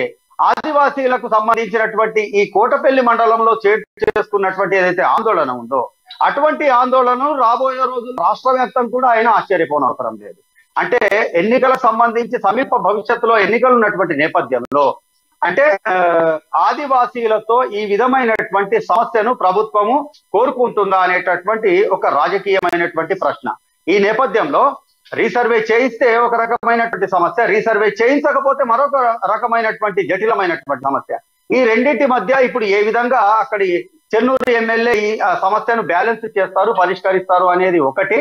ఆదివాసీలకు సంబంధించినటువంటి ఈ కోటపల్లి మండలంలో చేసుకున్నటువంటి ఏదైతే ఆందోళన ఉందో అటువంటి ఆందోళన రాబోయే రోజులు రాష్ట్ర వ్యాప్తం కూడా ఆయన ఆశ్చర్యపోనవసరం లేదు. అంటే ఎన్నికలకు సంబంధించి సమీప భవిష్యత్తులో ఎన్నికలు ఉన్నటువంటి నేపథ్యంలో అంటే ఆదివాసీలతో ఈ విధమైనటువంటి సమస్యను ప్రభుత్వము కోరుకుంటుందా అనేటటువంటి ఒక రాజకీయమైనటువంటి ప్రశ్న. ఈ నేపథ్యంలో రీసర్వే చేయిస్తే ఒక రకమైనటువంటి సమస్య, రీసర్వే చేయించకపోతే మరొక రకమైనటువంటి జటిలమైనటువంటి సమస్య. ఈ రెండింటి మధ్య ఇప్పుడు ఏ విధంగా అక్కడి చెన్నూరు ఎమ్మెల్యే ఈ సమస్యను బ్యాలెన్స్ చేస్తారు, పరిష్కరిస్తారు అనేది ఒకటి.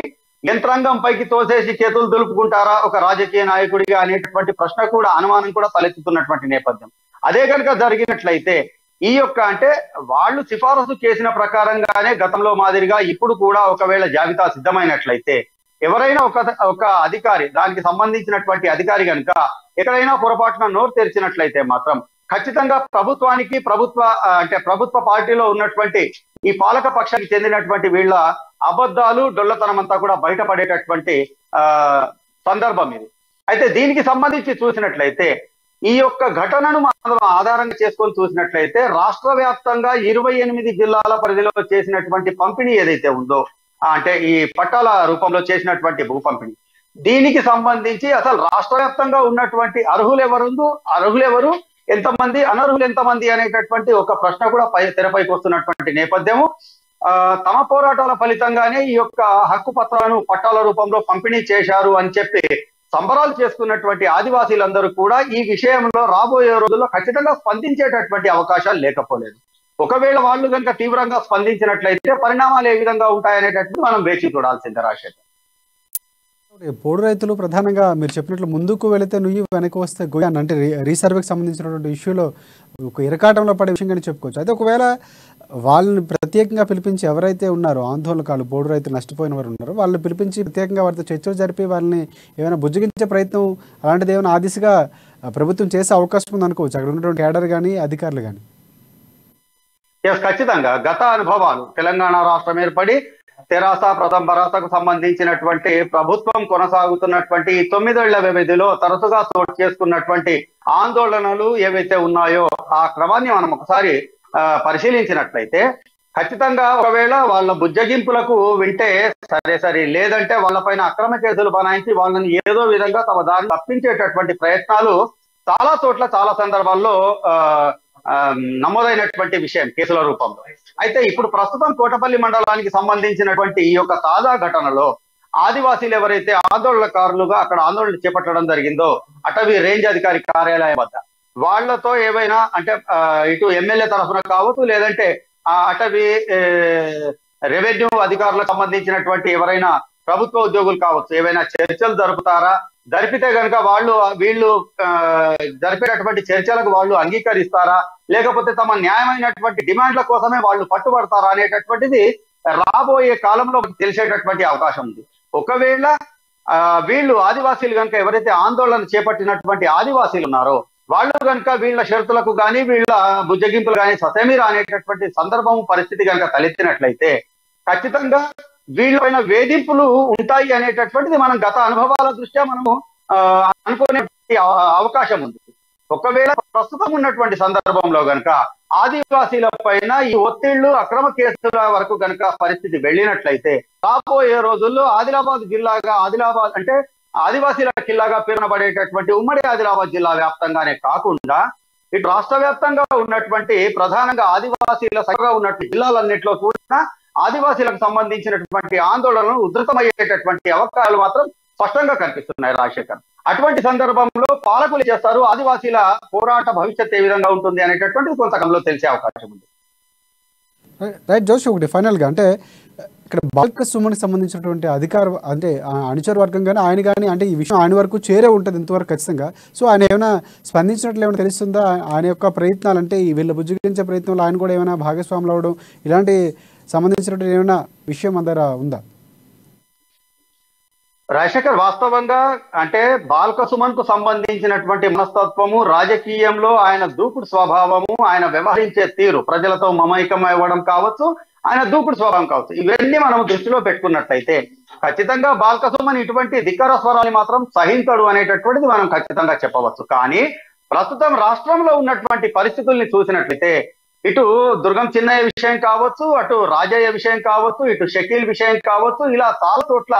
యంత్రాంగం పైకి తోసేసి చేతులు దులుపుకుంటారా ఒక రాజకీయ నాయకుడిగా అనేటటువంటి ప్రశ్న కూడా, అనుమానం కూడా తలెత్తుతున్నటువంటి నేపథ్యం. అదే కనుక జరిగినట్లయితే ఈ యొక్క అంటే వాళ్ళు సిఫారసు చేసిన ప్రకారంగానే గతంలో మాదిరిగా ఇప్పుడు కూడా ఒకవేళ జాబితా సిద్ధమైనట్లయితే ఎవరైనా ఒక అధికారి, దానికి సంబంధించినటువంటి అధికారి కనుక ఎక్కడైనా పొరపాటున నోరు తెరిచినట్లయితే మాత్రం ఖచ్చితంగా ప్రభుత్వానికి ప్రభుత్వ పార్టీలో ఉన్నటువంటి ఈ పాలక పక్షానికి చెందినటువంటి వీళ్ళ అబద్ధాలు, డొల్లతనం అంతా కూడా బయటపడేటటువంటి సందర్భం ఇది. అయితే దీనికి సంబంధించి చూసినట్లయితే ఈ యొక్క ఘటనను మనం ఆధారంగా చేసుకొని చూసినట్లయితే రాష్ట్ర వ్యాప్తంగా 28 జిల్లాల పరిధిలో చేసినటువంటి పంపిణీ ఏదైతే ఉందో, అంటే ఈ పట్టాల రూపంలో చేసినటువంటి భూ పంపిణీ, దీనికి సంబంధించి అసలు రాష్ట్ర వ్యాప్తంగా ఉన్నటువంటి అర్హులెవరు, ఎంతమంది, అనర్హులు ఎంతమంది అనేటటువంటి ఒక ప్రశ్న కూడా తెరపైకి వస్తున్నటువంటి నేపథ్యము. తమ పోరాటాల ఫలితంగానే ఈ యొక్క హక్కు పత్రాలను పట్టాల రూపంలో పంపిణీ చేశారు అని చెప్పి సంబరాలు చేసుకున్నటువంటి ఆదివాసీలందరూ కూడా ఈ విషయంలో రాబోయే రోజుల్లో ఖచ్చితంగా స్పందించేటటువంటి అవకాశాలు లేకపోలేదు. ఒకవేళ వాళ్ళు కనుక తీవ్రంగా స్పందించినట్లయితే పరిణామాలు ఏ విధంగా ఉంటాయనేటట్టు మనం వేచి చూడాల్సిందే. రాజశేఖర్, పోడు రైతులు ప్రధానంగా మీరు చెప్పినట్లు ముందుకు వెళితే నువ్వు వెనక్కి వస్తే గోయాన్ అంటే రీసర్వేకి సంబంధించినటువంటి ఇష్యూలో ఒక ఇరకాటంలో పడే విషయంగానే చెప్పుకోవచ్చు. అయితే ఒకవేళ వాళ్ళని ప్రత్యేకంగా పిలిపించి ఎవరైతే ఉన్నారో ఆందోళనకాలు, పోడు రైతులు నష్టపోయిన వారు ఉన్నారో వాళ్ళని పిలిపించి ప్రత్యేకంగా వారితో చర్చలు జరిపి వాళ్ళని ఏమైనా బుజ్జగించే ప్రయత్నం అలాంటిది ఏమైనా ఆ దిశగా ప్రభుత్వం చేసే అవకాశం ఉంది అనుకోవచ్చు, అక్కడ ఉన్నటువంటి క్యాడర్ కానీ అధికారులు కానీ? ఖచ్చితంగా గత అనుభవాలు, తెలంగాణ రాష్ట్రం ఏర్పడి తెరాస, ప్రథమ భరాసకు సంబంధించినటువంటి ప్రభుత్వం కొనసాగుతున్నటువంటి 9 ఏళ్ల వ్యవధిలో తరచుగా చోటు చేసుకున్నటువంటి ఆందోళనలు ఏవైతే ఉన్నాయో ఆ క్రమాన్ని మనం ఒకసారి పరిశీలించినట్లయితే ఖచ్చితంగా ఒకవేళ వాళ్ళ బుజ్జగింపులకు వింటే సరే, లేదంటే వాళ్ళపైన అక్రమ కేసులు బనాయించి వాళ్ళని ఏదో విధంగా తమ దారిని తప్పించేటటువంటి ప్రయత్నాలు చాలా చోట్ల చాలా సందర్భాల్లో నమోదైనటువంటి విషయం కేసుల రూపంలో. అయితే ఇప్పుడు ప్రస్తుతం కోటపల్లి మండలానికి సంబంధించినటువంటి ఈ యొక్క తాజా ఘటనలో ఆదివాసీలు ఎవరైతే ఆందోళనకారులుగా అక్కడ ఆందోళన చేపట్టడం జరిగిందో అటవీ రేంజ్ అధికారి కార్యాలయం వద్ద వాళ్లతో ఏవైనా అంటే ఇటు ఎమ్మెల్యే తరఫున కావచ్చు, లేదంటే అటవీ రెవెన్యూ అధికారులకు సంబంధించినటువంటి ఎవరైనా ప్రభుత్వ ఉద్యోగులు కావచ్చు, ఏవైనా చర్చలు జరుపుతారా, జరిపితే కనుక వీళ్ళు జరిపేటటువంటి చర్చలకు వాళ్ళు అంగీకరిస్తారా, లేకపోతే తమ న్యాయమైనటువంటి డిమాండ్ల కోసమే వాళ్ళు పట్టుబడతారా అనేటటువంటిది రాబోయే కాలంలో తెలిసేటటువంటి అవకాశం ఉంది. ఒకవేళ వీళ్ళు ఆదివాసీలు కనుక ఎవరైతే ఆందోళన చేపట్టినటువంటి ఆదివాసీలు ఉన్నారో వాళ్ళు కనుక వీళ్ళ షరతులకు కానీ వీళ్ళ బుజ్జగింపులు కానీ ససేమిరా అనేటటువంటి సందర్భం పరిస్థితి కనుక తలెత్తినట్లయితే ఖచ్చితంగా వీళ్ళపైన వేధింపులు ఉంటాయి అనేటటువంటిది మనం గత అనుభవాల దృష్ట్యా మనము అనుకునే అవకాశం ఉంది. ఒకవేళ ప్రస్తుతం ఉన్నటువంటి సందర్భంలో కనుక ఆదివాసీల పైన ఈ ఒత్తిళ్లు, అక్రమ కేసుల వరకు కనుక పరిస్థితి వెళ్ళినట్లయితే రాబోయే రోజుల్లో ఆదిలాబాద్ జిల్లాగా, ఆదిలాబాద్ అంటే ఆదివాసీల కిల్లాగా పేరునబడేటటువంటి ఉమ్మడి ఆదిలాబాద్ జిల్లా వ్యాప్తంగానే కాకుండా ఇటు రాష్ట్ర వ్యాప్తంగా ఉన్నటువంటి ప్రధానంగా ఆదివాసీల సగగా ఉన్నటువంటి జిల్లాలన్నింటిలో కూడా ఆదివాసీలకు సంబంధించినటువంటి ఆందోళనలు ఉధృతమయ్యేటటువంటి అవకాశాలు మాత్రం స్పష్టంగా కనిపిస్తున్నాయి రాజశేఖర్. అటువంటి సందర్భంలో పాలకులు చేస్తారు, ఆదివాసీల పోరాట భవిష్యత్ ఏ విధంగా ఉంటుంది అనేటటువంటిది కొంతకాలంలో తెలిసే అవకాశం ఉంది. రైట్ జోషి, ఒకటి ఫైనల్గా అంటే ఇక్కడ బాల్క సుమన్కి సంబంధించినటువంటి అధికార అంటే అనుచర వర్గం కానీ ఆయన కానీ అంటే ఈ విషయం ఆయన వరకు చేరే ఉంటుంది ఇంతవరకు ఖచ్చితంగా. సో ఆయన ఏమైనా స్పందించినట్లు ఏమైనా తెలుస్తుందా? ఆయన యొక్క ప్రయత్నాలు అంటే వీళ్ళు బుజ్జగించే ప్రయత్నంలో ఆయన కూడా ఏమైనా భాగస్వాములు అవ్వడం ఇలాంటి సంబంధించినటువంటి ఏమైనా విషయం మన దగ్గర ఉందా? రాజశేఖర్, వాస్తవంగా అంటే బాల్క సుమన్ కు సంబంధించినటువంటి మనస్తత్వము, రాజకీయంలో ఆయన దూకుడు స్వభావము, ఆయన వ్యవహరించే తీరు, ప్రజలతో మమైకం అవ్వడం కావచ్చు, ఆయన దూకుడు స్వభావం కావచ్చు, ఇవన్నీ మనం దృష్టిలో పెట్టుకున్నట్లయితే ఖచ్చితంగా బాల్క సుమన్ ఇటువంటి ధిక్కార స్వరాన్ని మాత్రం సహించడు అనేటటువంటిది మనం ఖచ్చితంగా చెప్పవచ్చు. కానీ ప్రస్తుతం రాష్ట్రంలో ఉన్నటువంటి పరిస్థితుల్ని చూసినట్లయితే ఇటు దుర్గం చిన్నయ్య విషయం కావచ్చు, అటు రాజయ్య విషయం కావచ్చు, ఇటు షకీల్ విషయం కావచ్చు, ఇలా చాలా చోట్ల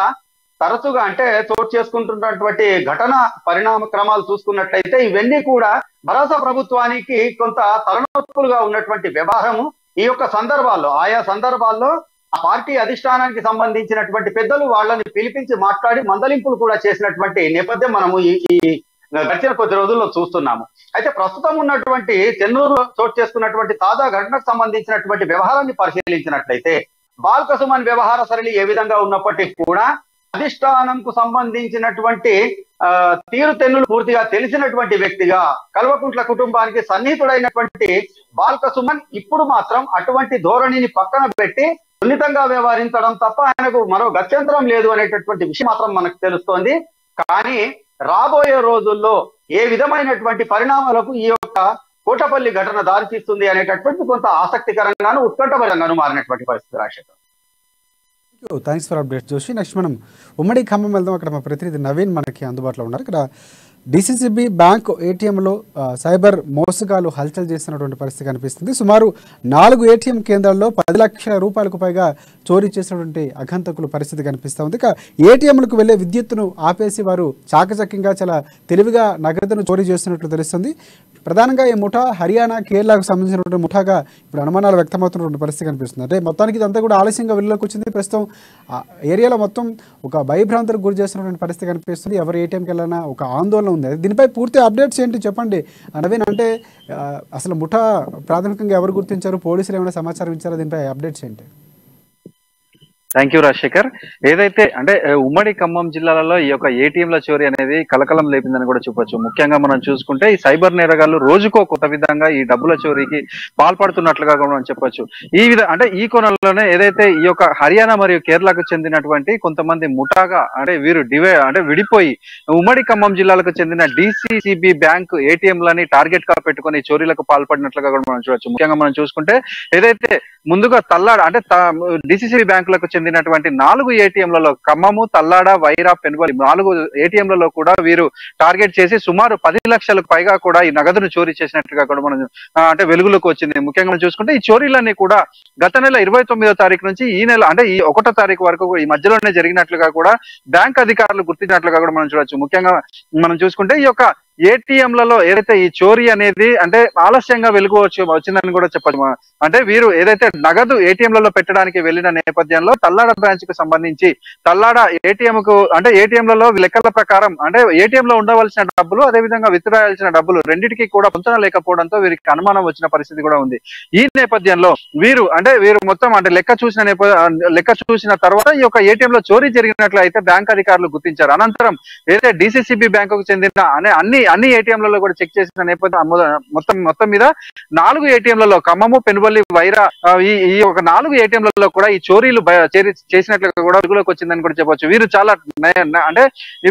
తరచుగా అంటే చోటు చేసుకుంటున్నటువంటి ఘటన పరిణామ క్రమాలు చూసుకున్నట్లయితే ఇవన్నీ కూడా భరోసా ప్రభుత్వానికి కొంత తలనొప్పులుగా ఉన్నటువంటి వ్యవహారము. ఈ యొక్క సందర్భాల్లో ఆయా సందర్భాల్లో ఆ పార్టీ అధిష్టానానికి సంబంధించినటువంటి పెద్దలు వాళ్ళని పిలిపించి మాట్లాడి మందలింపులు కూడా చేసినటువంటి నేపథ్యం మనము ఈ గడిచిన కొద్ది రోజుల్లో చూస్తున్నాము. అయితే ప్రస్తుతం ఉన్నటువంటి చెన్నూరులో చోటు చేసుకున్నటువంటి తాజా ఘటనకు సంబంధించినటువంటి వ్యవహారాన్ని పరిశీలించినట్లయితే బాల్క సుమన్ వ్యవహార సరళి ఏ విధంగా ఉన్నప్పటికీ కూడా అధిష్టానంకు సంబంధించినటువంటి తీరుతెన్నులు పూర్తిగా తెలిసినటువంటి వ్యక్తిగా కల్వకుంట్ల కుటుంబానికి సన్నిహితుడైనటువంటి బాల్క సుమన్ ఇప్పుడు మాత్రం అటువంటి ధోరణిని పక్కన పెట్టి సున్నితంగా వ్యవహరించడం తప్ప ఆయనకు మరో గత్యంతరం లేదు అనేటటువంటి విషయం మాత్రం మనకు తెలుస్తోంది. కానీ రాబోయే రోజుల్లో ఏ విధమైనటువంటి పరిణామాలకు ఈ యొక్క కోటపల్లి ఘటన దారితీస్తుంది అనేటటువంటి కొంత ఆసక్తికరంగాను ఉత్కంఠభరితంగాను మారినటువంటి పరిస్థితి Rajasekhar. Thanks for update Joshi. Next మనం ఉమ్మడి ఖమ్మం వెళ్దాం. అక్కడ మా ప్రతినిధి నవీన్ మనకి అందుబాటులో ఉన్నారు. ఇక్కడ డిసిసిబి బ్యాంకు ఏటీఎంలో సైబర్ మోసగాలు హల్చల్ చేస్తున్నటువంటి పరిస్థితి కనిపిస్తుంది. సుమారు 4 ఏటీఎం కేంద్రాల్లో 10 లక్షల రూపాయలకు పైగా చోరీ చేసినటువంటి అఘంతకుల పరిస్థితి కనిపిస్తూ ఉంది. ఇక ఏటీఎంలకు వెళ్లే విద్యుత్తును ఆపేసి వారు చాకచక్యంగా చాలా తెలివిగా నగదును చోరీ చేస్తున్నట్లు తెలుస్తుంది. ప్రధానంగా ఈ ముఠా హర్యానా, కేరళకు సంబంధించినటువంటి ముఠాగా ఇప్పుడు అనుమానాలు వ్యక్తమవుతున్నటువంటి పరిస్థితి కనిపిస్తుంది. అంటే మొత్తానికి ఇదంతా కూడా ఆలస్యంగా వెలుగులోకి వచ్చింది. ప్రస్తుతం ఏరియాలో మొత్తం ఒక భయభ్రాంతులకు గురి చేస్తున్నటువంటి పరిస్థితి కనిపిస్తుంది. ఎవరు ఏటీఎంకి వెళ్ళినా ఒక ఆందోళన ఉంది. దీనిపై పూర్తి అప్డేట్స్ ఏంటి చెప్పండి నవీన్. అంటే అసలు ముఠా ప్రాథమికంగా ఎవరు గుర్తించారు, పోలీసులు ఏమైనా సమాచారం ఇచ్చారో, దీనిపై అప్డేట్స్ ఏంటి? Thank you Rajasekhar. ఏదైతే అంటే ఉమ్మడి ఖమ్మం జిల్లాలలో ఈ యొక్క ఏటీఎంల చోరీ అనేది కలకలం లేపిందని కూడా చెప్పొచ్చు. ముఖ్యంగా మనం చూసుకుంటే ఈ సైబర్ నేరగాళ్లు రోజుకో కొత్త విధంగా ఈ డబ్బుల చోరీకి పాల్పడుతున్నట్లుగా కూడా మనం చెప్పొచ్చు. అంటే ఈ కోణంలోనే ఏదైతే ఈ యొక్క హర్యానా మరియు కేరళకు చెందినటువంటి కొంతమంది ముఠాగా అంటే వీరు విడిపోయి ఉమ్మడి ఖమ్మం జిల్లాలకు చెందిన డిసిసిబి బ్యాంక్ ఏటీఎంలని టార్గెట్ గా పెట్టుకుని చోరీలకు పాల్పడినట్లుగా కూడా మనం చూడొచ్చు. ముఖ్యంగా మనం చూసుకుంటే ఏదైతే ముందుగా తల్లాడ అంటే డిసిసిబి బ్యాంకులకు చెందినటువంటి 4 ఏటీఎంలలో ఖమ్మము, తల్లాడ, వైరా, పెనుబలి 4 ఏటీఎంలలో కూడా వీరు టార్గెట్ చేసి సుమారు 10 లక్షలకు పైగా కూడా ఈ నగదును చోరీ చేసినట్టుగా కూడా మనం అంటే వెలుగులోకి వచ్చింది. ముఖ్యంగా మనం చూసుకుంటే ఈ చోరీలన్నీ కూడా గత నెల 29వ తారీఖు నుంచి ఈ నెల అంటే ఈ 1వ తారీఖు వరకు ఈ మధ్యలోనే జరిగినట్లుగా కూడా బ్యాంక్ అధికారులు గుర్తించినట్లుగా కూడా మనం చూడొచ్చు. ముఖ్యంగా మనం చూసుకుంటే ఈ యొక్క ఏటీఎంలలో ఏదైతే ఈ చోరీ అనేది అంటే ఆలస్యంగా వచ్చిందని కూడా చెప్పచ్చు. అంటే వీరు ఏదైతే నగదు ఏటీఎంలలో పెట్టడానికి వెళ్లిన నేపథ్యంలో తల్లాడ బ్రాంచ్ కు సంబంధించి తల్లాడ ఏటీఎం కు అంటే ఏటీఎంలలో లెక్కల ప్రకారం అంటే ఏటీఎం లో ఉండవలసిన డబ్బులు అదే విధంగా విత్డ్రాయాల్సిన డబ్బులు రెండింటికి కూడా పొంతన లేకపోవడంతో వీరికి అనుమానం వచ్చిన పరిస్థితి కూడా ఉంది. ఈ నేపథ్యంలో వీరు మొత్తం అంటే లెక్క చూసిన తర్వాత ఈ యొక్క ఏటీఎం లో చోరీ జరిగినట్లు అయితే బ్యాంక్ అధికారులు గుర్తించారు. అనంతరం ఏదైతే డిసిసిబి బ్యాంకుకు చెందిన అన్ని ఏటీఎంలలో కూడా చెక్ చేసిన నేపథ్యం మొత్తం మీద 4 ఏటీఎంలలో ఖమ్మము, పెనుబల్లి, వైరా ఈ ఒక 4 ఏటీఎంలలో కూడా ఈ చోరీలు చేసినట్లుగా కూడా వెలుగులోకి వచ్చిందని కూడా చెప్పొచ్చు. వీరు చాలా అంటే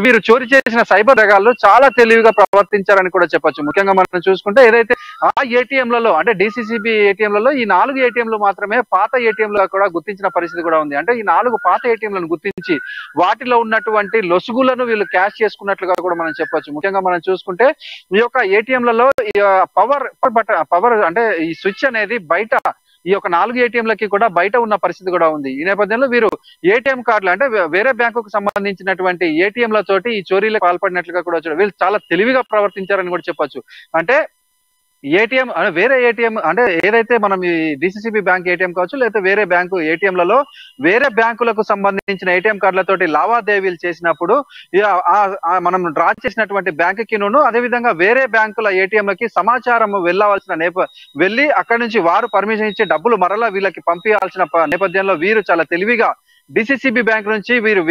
వీరు చోరీ చేసిన సైబర్ రగాళ్ళు చాలా తెలివిగా ప్రవర్తించారని కూడా చెప్పొచ్చు. ముఖ్యంగా మనం చూసుకుంటే ఏదైతే ఆ ఏటీఎంలలో అంటే డిసిసిబి ఏటీఎంలలో ఈ 4 ఏటీఎంలు మాత్రమే పాత ఏటీఎంలుగా కూడా గుర్తించిన పరిస్థితి కూడా ఉంది. అంటే ఈ 4 పాత ఏటీఎంలను గుర్తించి వాటిలో ఉన్నటువంటి లొసుగులను వీళ్ళు క్యాష్ చేసుకున్నట్లుగా కూడా మనం చెప్పొచ్చు. ముఖ్యంగా మనం చూసుకుంటే ఈ యొక్క ఏటీఎంలలో పవర్ అంటే ఈ స్విచ్ అనేది బయట ఈ యొక్క 4 ఏటీఎంలకి కూడా బయట ఉన్న పరిస్థితి కూడా ఉంది. ఈ నేపథ్యంలో వీరు ఏటీఎం కార్డులు అంటే వేరే బ్యాంకుకు సంబంధించినటువంటి ఏటీఎంలతోటి ఈ చోరీలకు పాల్పడినట్లుగా కూడా వచ్చారు. వీళ్ళు చాలా తెలివిగా ప్రవర్తించారని కూడా చెప్పొచ్చు. అంటే ఏటీఎం వేరే ఏటీఎం అంటే ఏదైతే మనం ఈ డిసిసిబి బ్యాంక్ ఏటీఎం కావచ్చు, లేకపోతే వేరే బ్యాంకు ఏటీఎంలలో వేరే బ్యాంకులకు సంబంధించిన ఏటీఎం కార్డులతోటి లావాదేవీలు చేసినప్పుడు మనం డ్రా చేసినటువంటి బ్యాంకుకి అదే విధంగా వేరే బ్యాంకుల ఏటీఎంలకి సమాచారం వెళ్ళి అక్కడి నుంచి వారు పర్మిషన్ ఇచ్చి డబ్బులు మరలా వీళ్ళకి పంపించాల్సిన నేపథ్యంలో వీరు చాలా తెలివిగా డిసిసిబి బ్యాంక్ నుంచి వీరు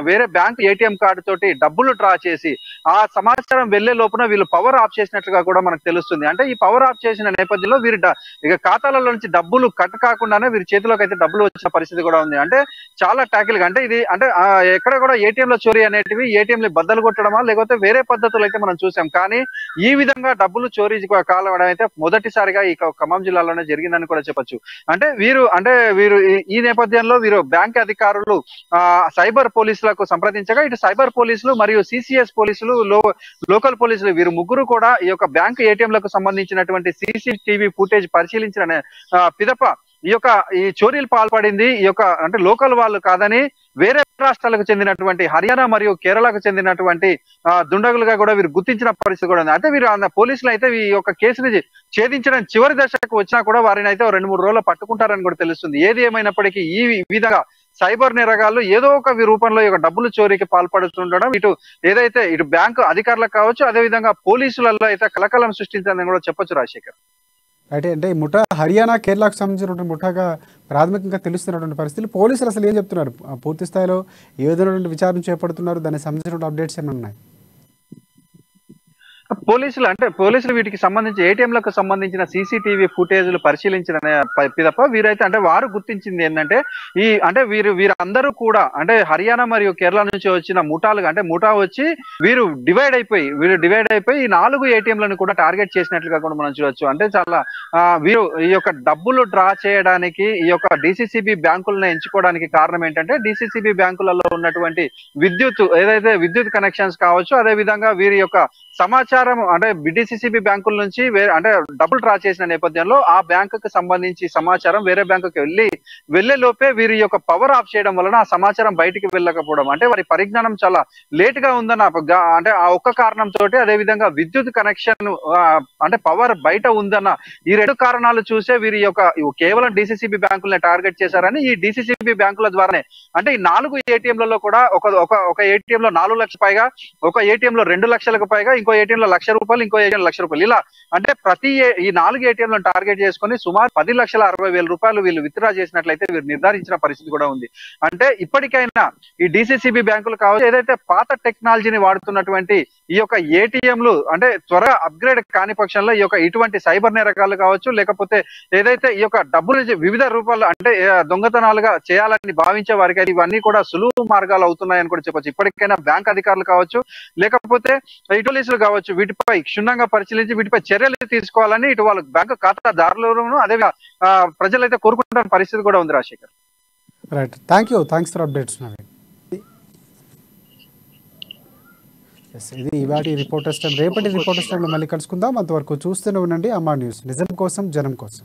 వేరే బ్యాంక్ ఏటీఎం కార్డు తోటి డబ్బులు డ్రా చేసి ఆ సమాచారం వెళ్లే లోపున వీళ్ళు పవర్ ఆఫ్ చేసినట్లుగా కూడా మనకు తెలుస్తుంది. అంటే ఈ పవర్ ఆఫ్ చేసిన నేపథ్యంలో వీరు ఇక ఖాతాలలో నుంచి డబ్బులు కట్ కాకుండానే వీరి చేతిలోకి అయితే డబ్బులు వచ్చిన పరిస్థితి కూడా ఉంది. అంటే చాలా ట్యాకిల్ గా అంటే ఇది అంటే ఎక్కడ కూడా ఏటీఎం లో చోరీ అనేటివి ఏటీఎం బద్దలు కొట్టడమా లేకపోతే వేరే పద్ధతులు అయితే మనం చూసాం. కానీ ఈ విధంగా డబ్బులు చోరీ కాలవడం అయితే మొదటిసారిగా ఈ ఖమ్మం జిల్లాలోనే జరిగిందని కూడా చెప్పొచ్చు. అంటే వీరు ఈ నేపథ్యంలో వీరు బ్యాంక్ అధికారులు సైబర్ పోలీసులకు సంప్రదించగా ఇటు సైబర్ పోలీసులు మరియు సిసిఎస్ పోలీసులు లోకల్ పోలీసులు వీరు ముగ్గురు కూడా ఈ యొక్క బ్యాంక్ ఏటీఎంలకు సంబంధించినటువంటి సీసీటీవీ ఫుటేజ్ పరిశీలించిన పిదప ఈ చోరీలు పాల్పడింది ఈ యొక్క అంటే లోకల్ వాళ్ళు కాదని వేరే రాష్ట్రాలకు చెందినటువంటి హర్యానా మరియు కేరళకు చెందినటువంటి దుండగులుగా కూడా వీరు గుర్తించిన పరిస్థితి కూడా ఉంది. అయితే వీరు పోలీసులు అయితే ఈ యొక్క కేసుని ఛేదించడం చివరి దశకు వచ్చినా కూడా వారిని అయితే 2-3 రోజులు పట్టుకుంటారని కూడా తెలుస్తుంది. ఏది ఏమైనప్పటికీ ఈ విధంగా సైబర్ నేరగాళ్లు ఏదో ఒక రూపంలో ఈ డబ్బులు చోరీకి పాల్పడుతుండడం ఇటు బ్యాంకు అధికారులకు కావచ్చు, అదే విధంగా పోలీసులలో అయితే కలకలం సృష్టించాలని కూడా చెప్పొచ్చు రాజశేఖర్. అయితే అంటే ఈ ముఠా హర్యానా కేరళకు సంబంధించినటువంటి ముఠాగా ప్రాథమికంగా తెలుస్తున్నటువంటి పరిస్థితులు పోలీసులు అసలు ఏం చెప్తున్నారు, పూర్తి స్థాయిలో ఏ విధమైన విచారణ చేపడుతున్నారు, దానికి సంబంధించిన అప్డేట్స్ ఏమైనా ఉన్నాయి? పోలీసులు వీటికి సంబంధించి ఏటీఎంలకు సంబంధించిన సీసీటీవీ ఫుటేజ్లు పరిశీలించిన తప్ప వీరైతే అంటే వారు గుర్తించింది ఏంటంటే వీరందరూ కూడా అంటే హర్యానా మరియు కేరళ నుంచి వచ్చిన ముఠాలుగా అంటే ముఠా వచ్చి వీరు డివైడ్ అయిపోయి ఈ 4 ఏటీఎంలను కూడా టార్గెట్ చేసినట్లుగా కూడా మనం చూడొచ్చు. అంటే చాలా వీరు ఈ యొక్క డబ్బులు డ్రా చేయడానికి ఈ యొక్క డిసిసిబి బ్యాంకులను ఎంచుకోవడానికి కారణం ఏంటంటే డిసిసిబి బ్యాంకులలో ఉన్నటువంటి విద్యుత్ కనెక్షన్స్ కావచ్చు, అదే విధంగా వీరి యొక్క సమాచారం అంటే డిసిసిబి బ్యాంకుల నుంచి అంటే డబ్బులు డ్రా చేసిన నేపథ్యంలో ఆ బ్యాంకుకి సంబంధించి సమాచారం వేరే బ్యాంకుకి వెళ్లే లోపే వీరి యొక్క పవర్ ఆఫ్ చేయడం వలన ఆ సమాచారం బయటికి వెళ్ళకపోవడం అంటే వారి పరిజ్ఞానం చాలా లేట్ గా ఉందన్న అంటే ఆ ఒక్క కారణంతో అదే విధంగా విద్యుత్ కనెక్షన్ అంటే పవర్ బయట ఉందన్న ఈ 2 కారణాలు చూసే వీరి యొక్క కేవలం డిసిసిబి బ్యాంకుల్ని టార్గెట్ చేశారని ఈ డిసిసిబి బ్యాంకుల ద్వారానే అంటే ఈ 4 ఏటీఎంలలో కూడా ఒక ఏటీఎం లో 4 లక్షల పైగా, ఒక ఏటీఎం లో 2 లక్షలకు పైగా, ఇంకో ఏటీఎం లో ₹1,00,000, ఇంకో ఏటీఎం ₹1,00,000 ఇలా అంటే ఈ 4 ఏటీఎంలను టార్గెట్ చేసుకుని సుమారు ₹10,60,000 వీళ్ళు విత్డ్రా చేసినట్లయితే వీరు నిర్ధారించిన పరిస్థితి కూడా ఉంది. అంటే ఇప్పటికైనా ఈ డిసిసిబి బ్యాంకులు కావచ్చు ఏదైతే పాత టెక్నాలజీని వాడుతున్నటువంటి ఈ యొక్క ఏటీఎంలు అంటే త్వరగా అప్గ్రేడ్ కాని పక్షంలో ఈ యొక్క ఇటువంటి సైబర్ నేరగాళ్లు కావచ్చు లేకపోతే ఏదైతే ఈ యొక్క డబ్బులు వివిధ రూపాల్లో అంటే దొంగతనాలుగా చేయాలని భావించే వారికి ఇవన్నీ కూడా సులువు మార్గాలు అవుతున్నాయని కూడా చెప్పొచ్చు. ఇప్పటికైనా బ్యాంక్ అధికారులు కావచ్చు లేకపోతే పోలీసులు కావచ్చు వీటిపై క్షుణ్ణంగా పరిశీలించి వీటిపై చర్యలు తీసుకోవాలని ఇటు వాళ్ళ బ్యాంకు ఖాతాదారులను అదే ప్రజలైతే కోరుకుంటున్న పరిస్థితి కూడా ఉంది Rajasekhar. Right, thanks for updates. ఇది ఇవాటి రిపోర్టర్స్ టైం. రేపటి రిపోర్టర్స్ టైంలో మళ్ళీ కలుసుకుందాం. అంతవరకు చూస్తూనే ఉండండి అమ్మా న్యూస్, నిజం కోసం జనం కోసం.